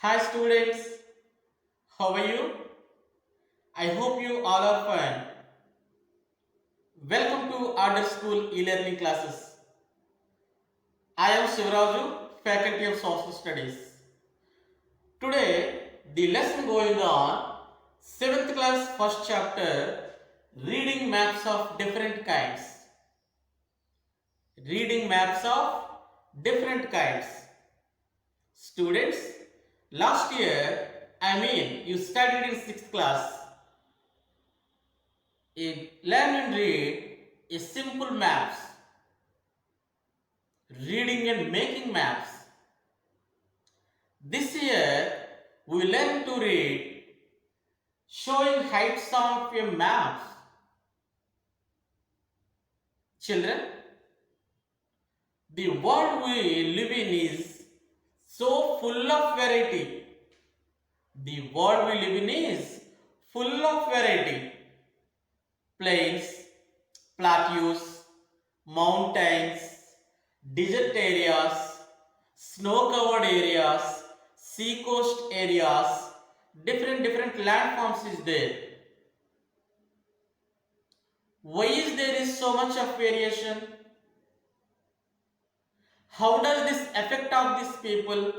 Hi students, how are you? I hope you all are fine. Welcome to Order School e-learning classes. I am Shivraju, Faculty of Social Studies. Today, the lesson going on 7th class first chapter reading maps of different kinds. Reading maps of different kinds. Students, last year, you studied in 6th class. Learn and read is simple maps, reading and making maps. This year we learn to read showing heights of your maps. Children, the world we live in is so full of variety. The world we live in is full of variety. Plains, plateaus, mountains, desert areas, snow-covered areas, sea-coast areas, different landforms is there. Why is there is so much of variation? How does this affect of these people?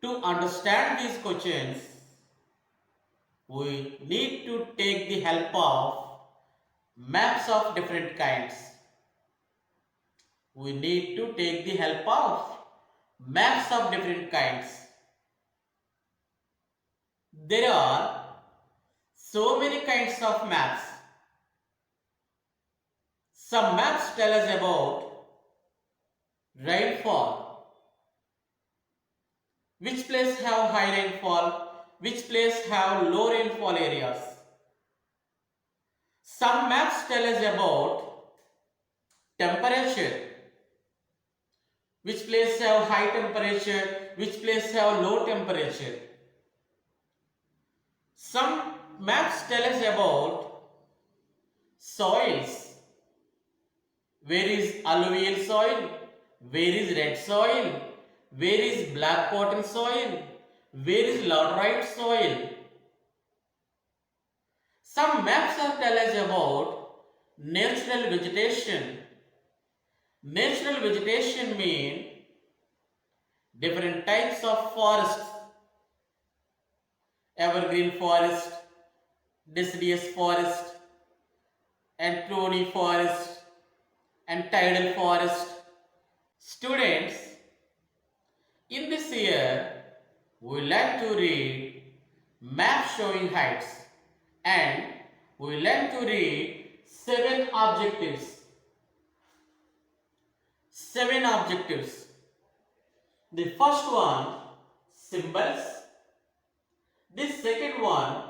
To understand these questions, we need to take the help of maps of different kinds. We need to take the help of maps of different kinds. There are so many kinds of maps. Some maps tell us about rainfall. Which place have high rainfall? Which place have low rainfall areas? Some maps tell us about temperature. Which place have high temperature? Which place have low temperature? Some maps tell us about soils. Where is alluvial soil? Where is red soil? Where is black cotton soil? Where is laterite soil? Some maps are tell us about natural vegetation. Natural vegetation mean different types of forests. Evergreen forest, deciduous forest, and thorny forest, and tidal forest. Students, in this year, we like to read map showing heights and we learn to read 7 objectives. 7 objectives. The first one, symbols. The second one,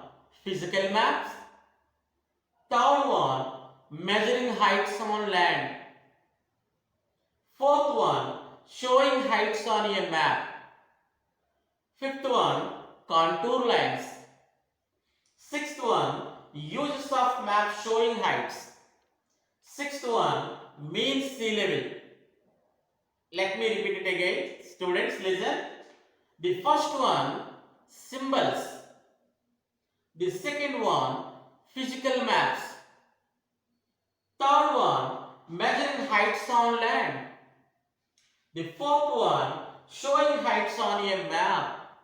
physical maps. Third one, measuring heights on land. Fourth one, showing heights on a map. Fifth one, contour lines. Sixth one, uses of map showing heights. Sixth one, mean sea level. Let me repeat it again. Students, listen. The first one, symbols. The second one, physical maps. Third one, measuring heights on land. The fourth one, showing heights on a map.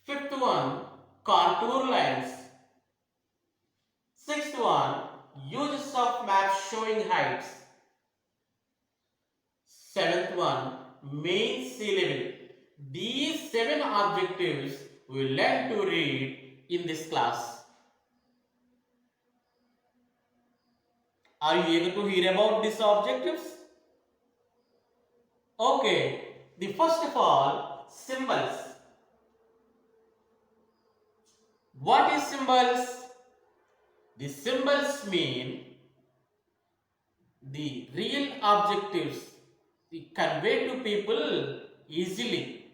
Fifth one, contour lines. Sixth one, uses of maps showing heights. Seventh one, mean sea level. These 7 objectives we learn to read in this class. Are you eager to hear about these objectives? Okay, the first of all, symbols. What is symbols? The symbols mean the real objectives they convey to people easily.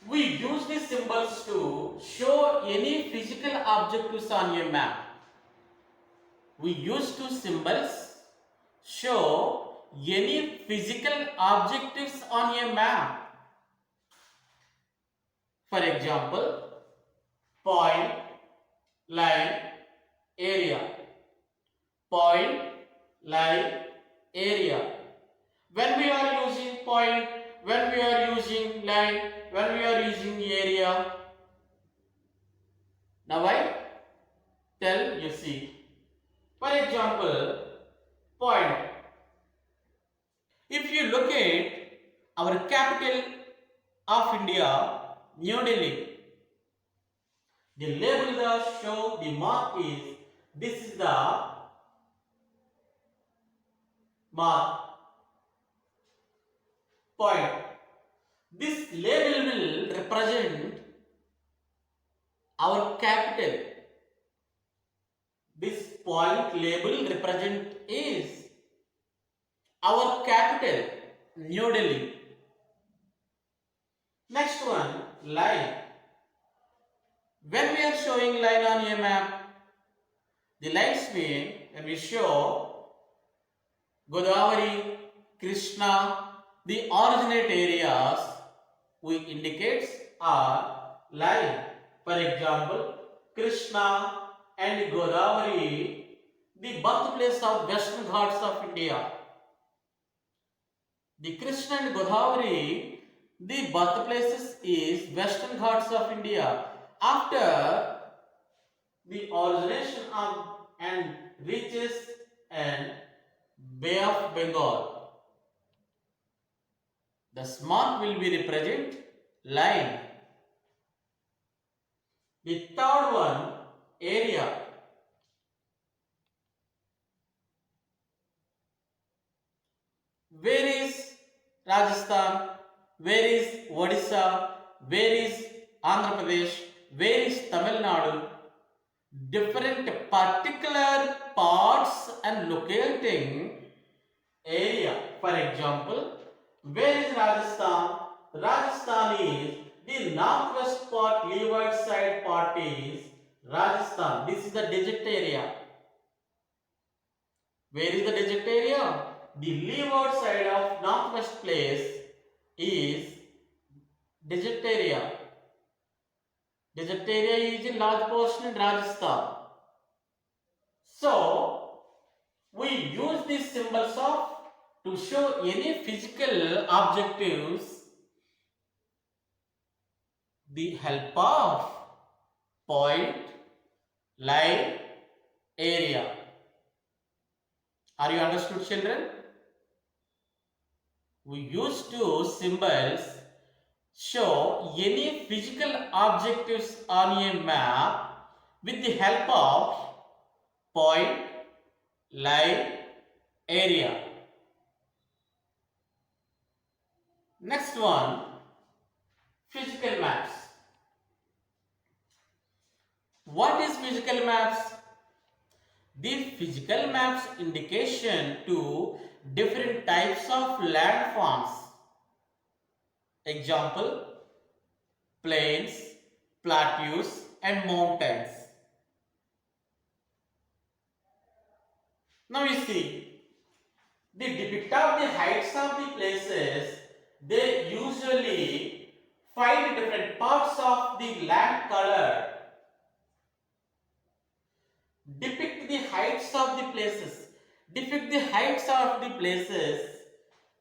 We use these symbols to show any physical objectives on a map. We use two symbols show any physical objectives on a map. For example, point, line, area. Point, line, area. When we are using point, when we are using line, when we are using area. Now I tell you see. For example, point. If you look at our capital of India, New Delhi, the label that show the mark is, this is the mark, point. This label will represent our capital. This point label represent is our capital, New Delhi. Next one, line. When we are showing line on a map, the lines mean when we show Godavari, Krishna, the originate areas we indicates are line. For example, Krishna and Godavari, the birthplace of Western Ghats of India. The Krishna and Godavari, the birthplaces is Western Ghats of India. After the origination of and reaches and Bay of Bengal, the mark will be represent line. The third one, area. Where is Rajasthan? Where is Odisha? Where is Andhra Pradesh? Where is Tamil Nadu? Different particular parts and locating area. For example, where is Rajasthan? Rajasthan is the northwest part, leeward side part is Rajasthan. This is the digit area. Where is the digit area? The leeward side of northwest place is digit area. Digit area is a large portion in Rajasthan. So, we use these symbols of to show any physical objectives, the help of point, line, area. Are you understood, children? We use two symbols show any physical objectives on a map with the help of point, line, area. Next one, physical maps. What is physical maps? The physical maps indication to different types of landforms. Example, plains, plateaus and mountains. Now you see, the depict of the heights of the places, they usually find different parts of the land color. Depict the heights of the places. Depict the heights of the places.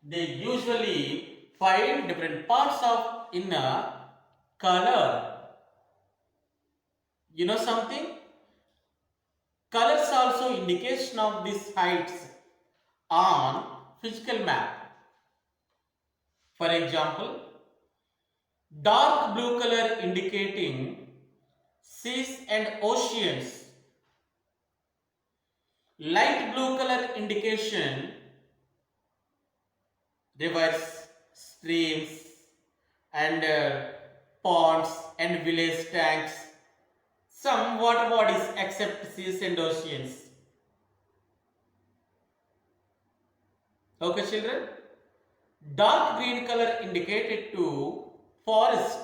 They usually find different parts of in a color. You know something? Colors also indication of these heights on physical map. For example, dark blue color indicating seas and oceans. Light blue color indication rivers, streams and ponds and village tanks. Some water bodies except seas and oceans. Okay, children? Dark green color indicated to forest.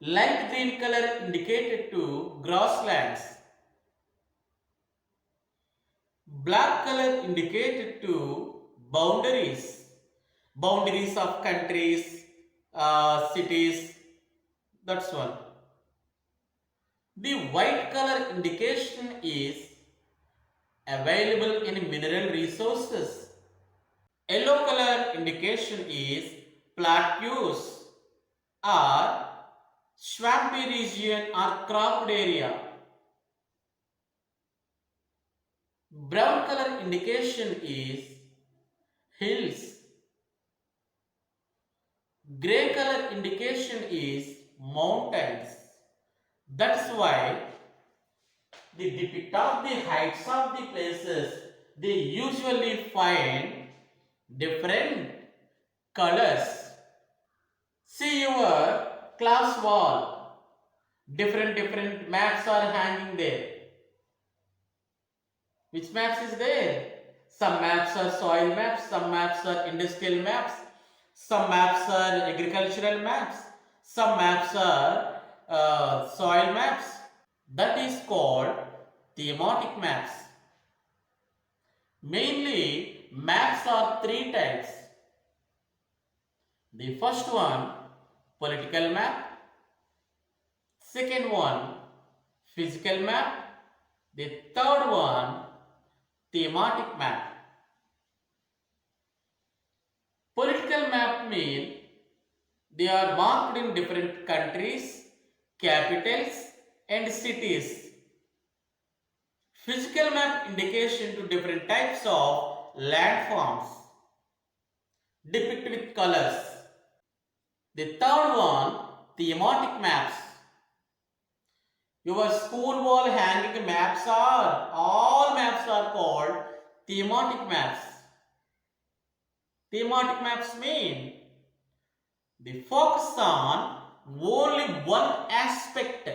Light green color indicated to grasslands. Black color indicated to boundaries, boundaries of countries, cities. That's one. The white color indication is available in mineral resources. Yellow color indication is plateaus or swampy region or cropped area. Brown color indication is hills. Gray color indication is mountains. That's why the depict of the heights of the places, they usually find different colors. See your class wall. Different maps are hanging there. Which maps is there? Some maps are soil maps, some maps are industrial maps, some maps are agricultural maps, some maps are soil maps. That is called thematic maps. Mainly, maps are three types. The first one, political map. Second one, physical map. The third one, thematic map. Political map mean they are marked in different countries, capitals and cities. Physical map indication to different types of landforms depict with colors. The third one, thematic maps. Your school wall hanging maps are, all maps are called thematic maps. Thematic maps mean they focus on only one aspect.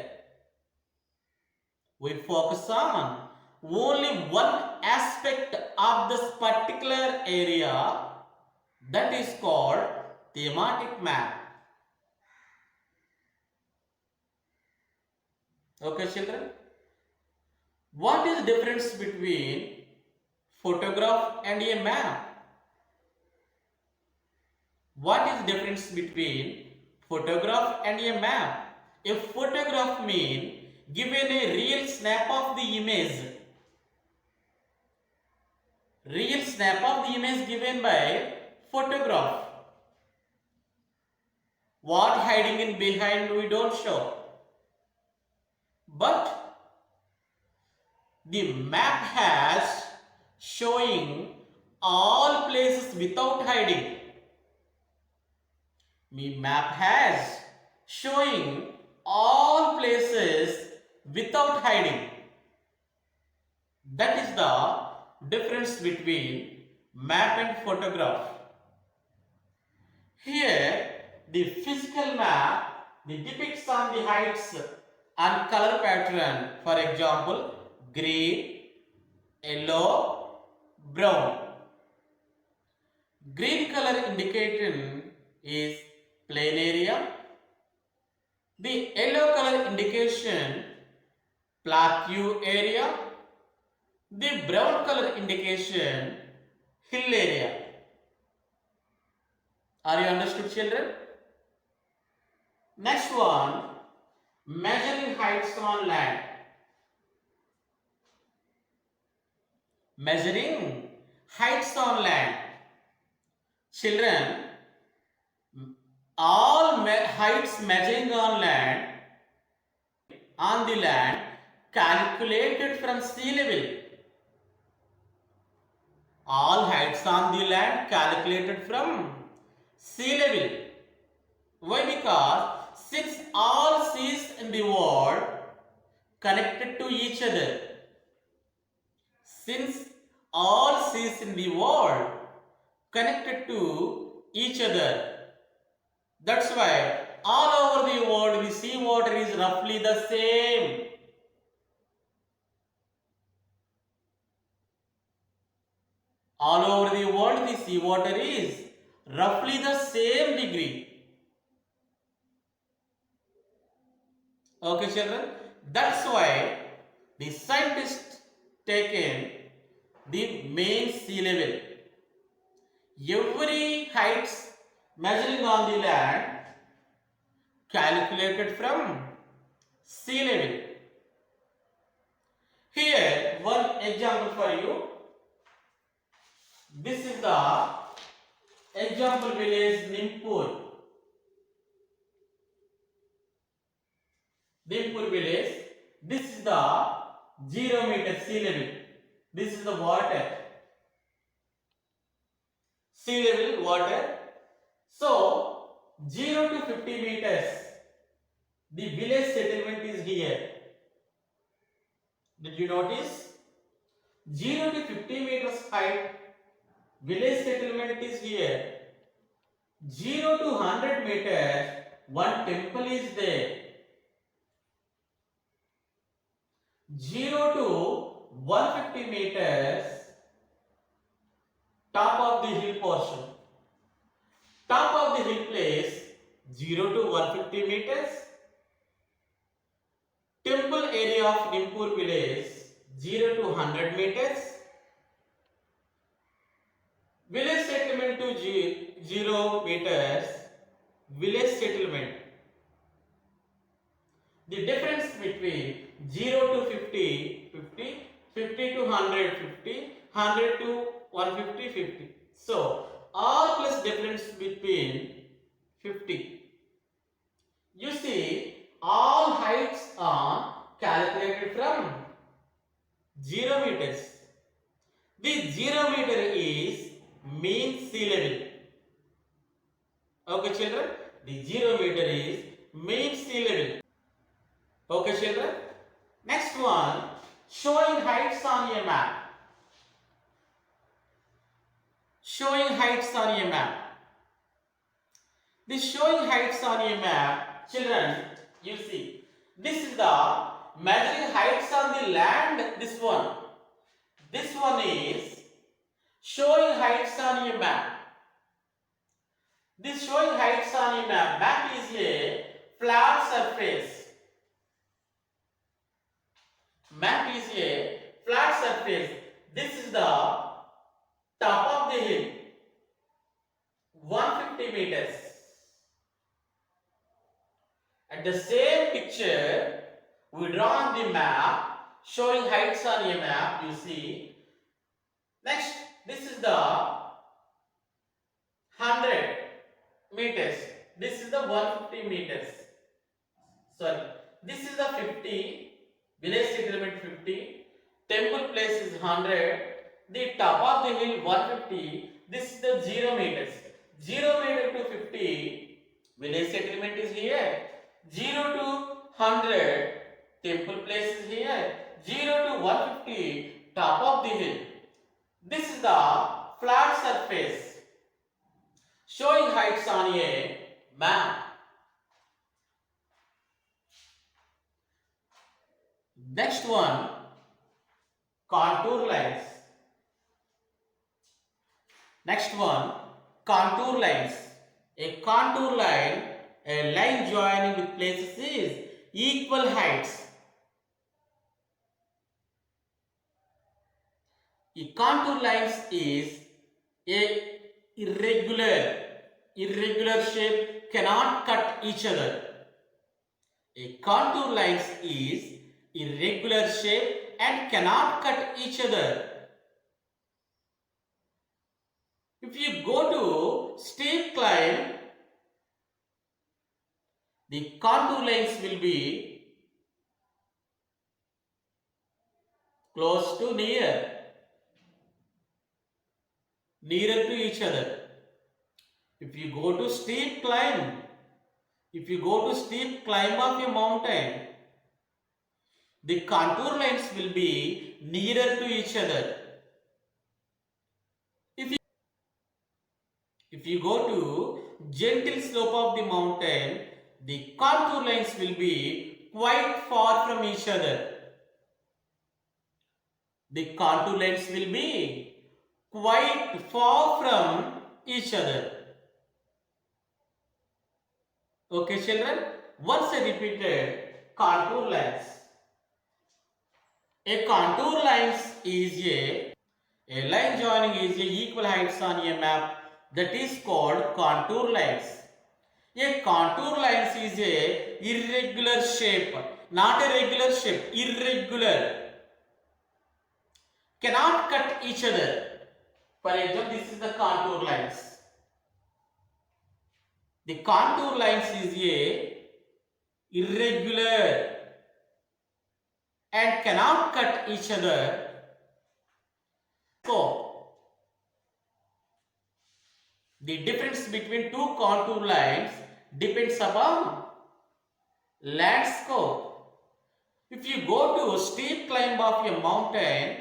We focus on only one aspect of this particular area. That is called thematic map. Okay, children? What is the difference between photograph and a map? What is the difference between photograph and a map? A photograph means given a real snap of the image. Real snap of the image given by photograph. What hiding in behind we don't show. But the map has showing all places without hiding. The map has showing all places without hiding. That is the difference between map and photograph. Here, the physical map, it depicts on the heights and color pattern. For example, green, yellow, brown. Green color indicating is plain area. The yellow color indication plateau area. The brown color indication hill area. Are you understood, children? Next one, measuring heights on land. Measuring heights on land. Children, all heights measuring on the land calculated from sea level. All heights on the land calculated from sea level. Why? Because since all seas in the world connected to each other, since all seas in the world connected to each other, that's why all over the world the sea water is roughly the same. All over the world the sea water is roughly the same degree. Okay, children, that's why the scientists taken the main sea level. Every heights measuring on the land calculated from sea level. Here, one example for you. This is the example village Nimpur. Nimpur village. This is the 0 meter sea level. This is the water. Sea level water. So 0 to 50 meters. The village settlement is here. Did you notice? 0 to 50 meters height. Village settlement is here. 0 to 100 meters. One temple is there. 0 to 150 meters, top of the hill portion. Top of the hill place, 0 to 150 meters. Temple area of Nimpur village, 0 to 100 meters. Village settlement to 0 meters. Village settlement. The difference between 0 to 50, 50, 50 to 100, 50, 100 to 150, 50. So, all plus difference between 50. You see, all heights are calculated from 0 meters. The 0 meter is mean sea level. Okay, children? The 0 meter is mean sea level. Okay, children? Next one, showing heights on a map. Showing heights on a map. The showing heights on a map, children, you see, this is the measuring heights on the land, this one. This one is showing heights on a map. This showing heights on a map. Map is a flat surface. Map is a flat surface. This is the top of the hill. 150 meters. At the same picture, we draw on the map, showing heights on a map, you see. Next, this is the 100 meters. This is the 150 meters. Sorry, this is the 50. Village settlement 50. Temple place is 100. The top of the hill 150. This is the 0 meters. 0 meter to 50. Village settlement is here. 0 to 100. Temple place is here. 0 to 150. Top of the hill. This is the flat surface. Showing heights on a map. Next one, contour lines. Next one, contour lines. A contour line, a line joining with places is equal heights. A contour lines is a irregular shape, cannot cut each other. A contour lines is irregular shape and cannot cut each other. If you go to steep climb, the contour lines will be close to nearer to each other. If you go to steep climb, of a mountain, the contour lines will be nearer to each other. If you go to gentle slope of the mountain, the contour lines will be quite far from each other. The contour lines will be quite far from each other. Okay, children? Once I repeated contour lines. A contour lines is a line joining is a equal heights on a map that is called contour lines. A contour lines is a irregular shape, not a regular shape, irregular. Cannot cut each other. For example, this is the contour lines. The contour lines is a irregular and cannot cut each other. So, the difference between two contour lines depends upon landscape. If you go to a steep climb of a mountain,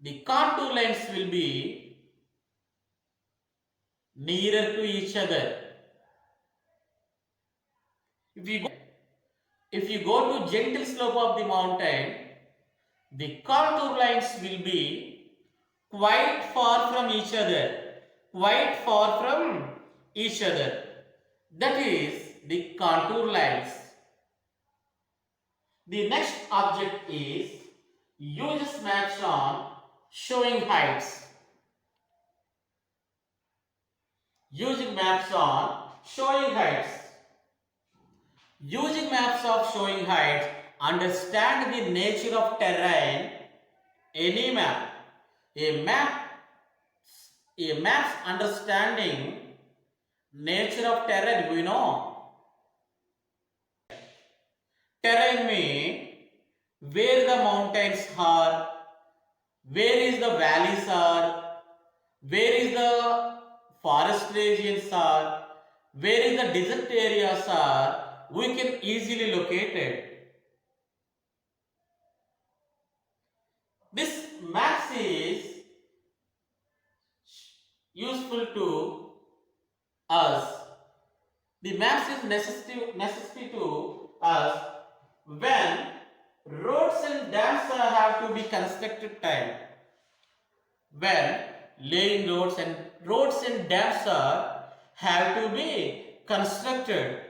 the contour lines will be nearer to each other. If you go to gentle slope of the mountain, the contour lines will be quite far from each other. Quite far from each other. That is the contour lines. The next object is uses maps on showing heights. Using maps on showing heights. Using maps of showing heights, understand the nature of terrain. Any map. A map's understanding nature of terrain, we know. Terrain means where the mountains are, where is the valleys are, where is the forest regions are, where is the desert areas are, we can easily locate it. This maps is useful to us. The maps is necessary to us when roads and dams have to be constructed time. When laying roads and dams have to be constructed.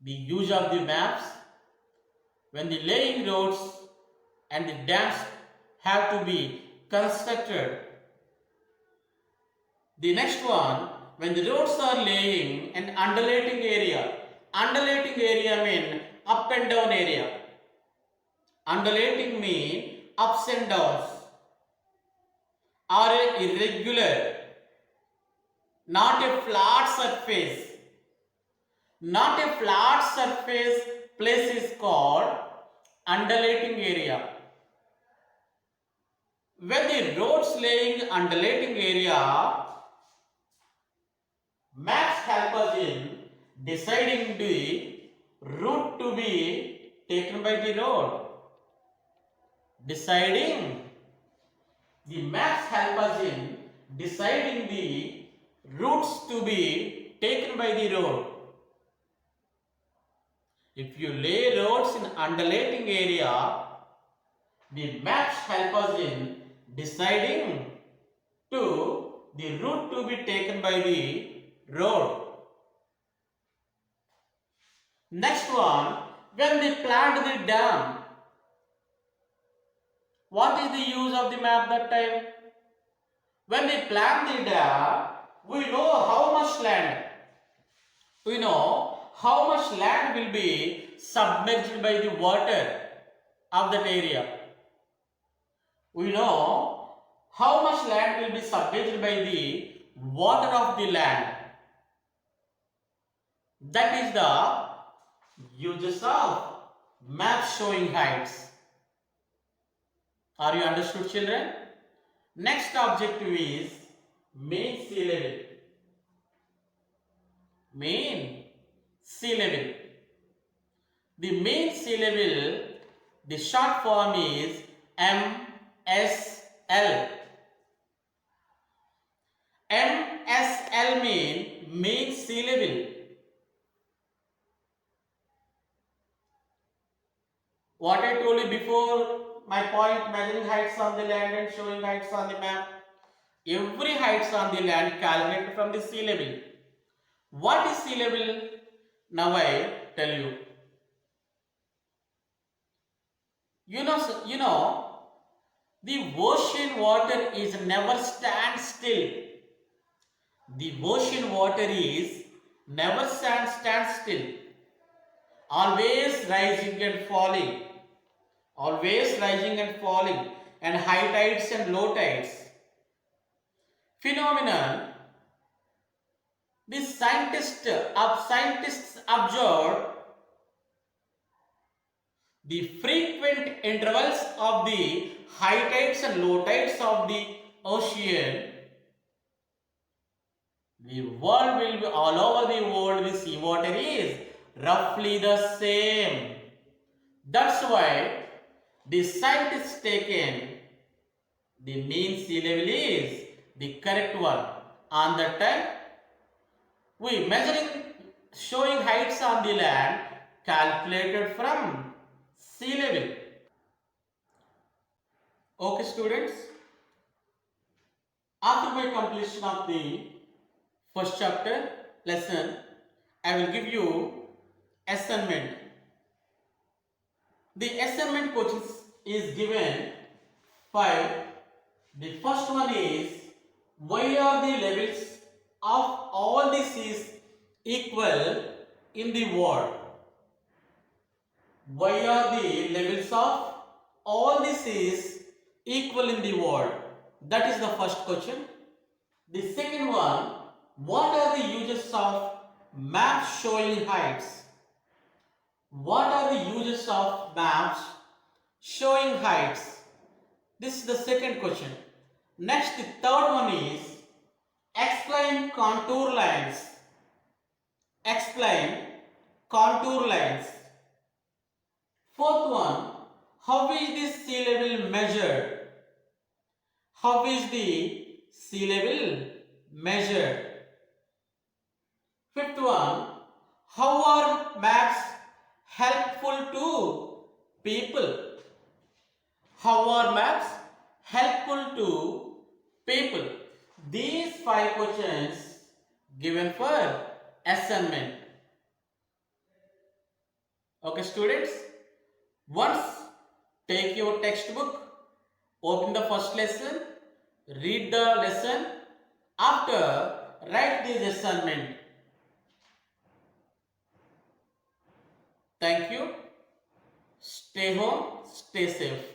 The use of the maps when the laying roads and the dams have to be constructed. The next one, when the roads are laying and undulating area. Undulating area mean up and down area. Undulating mean ups and downs. Are irregular. Not a flat surface. Not a flat surface place is called undulating area. When the roads laying undulating area, maps help us in deciding the route to be taken by the road. The maps help us in deciding the routes to be taken by the road. If you lay roads in undulating area, the maps help us in deciding to the route to be taken by the road. Next one, when they planned the dam, what is the use of the map that time? When they planned the dam, we know how much land. We know how much land will be submerged by the water of that area. We know how much land will be submerged by the water of the land. That is the uses of map showing heights. Are you understood, children? Next objective is mean sea level. Mean sea level. The mean sea level, the short form is MSL. MSL mean sea level. What I told you before, my point, measuring heights on the land and showing heights on the map. Every heights on the land calculated from the sea level. What is sea level? Now I tell you. You know, The ocean water is never stand still. The ocean water is never stand still. Always rising and falling. Always rising and falling. And high tides and low tides. Phenomenon. The scientists observed the frequent intervals of the high tides and low tides of the ocean. The world will be all over the world, the seawater is roughly the same. That's why the scientists taken the mean sea level is the correct one. On that time, we measuring showing heights on the land calculated from sea level. Okay, students. After my completion of the first chapter lesson, I will give you assignment. The assignment questions is given 5. The first one is, why are the levels of all the seas equal in the world? Why are the levels of all the seas equal in the world? That is the first question. The second one, what are the uses of maps showing heights? What are the uses of maps showing heights? This is the second question. Next, the third one is, explain contour lines. Explain contour lines. Fourth one, how is the sea level measured? How is the sea level measured? Fifth one, how are maps helpful to people? How are maps helpful to people? These 5 questions given for assignment. Okay, students. Once take your textbook, open the first lesson, read the lesson. After, write this assignment. Thank you. Stay home, stay safe.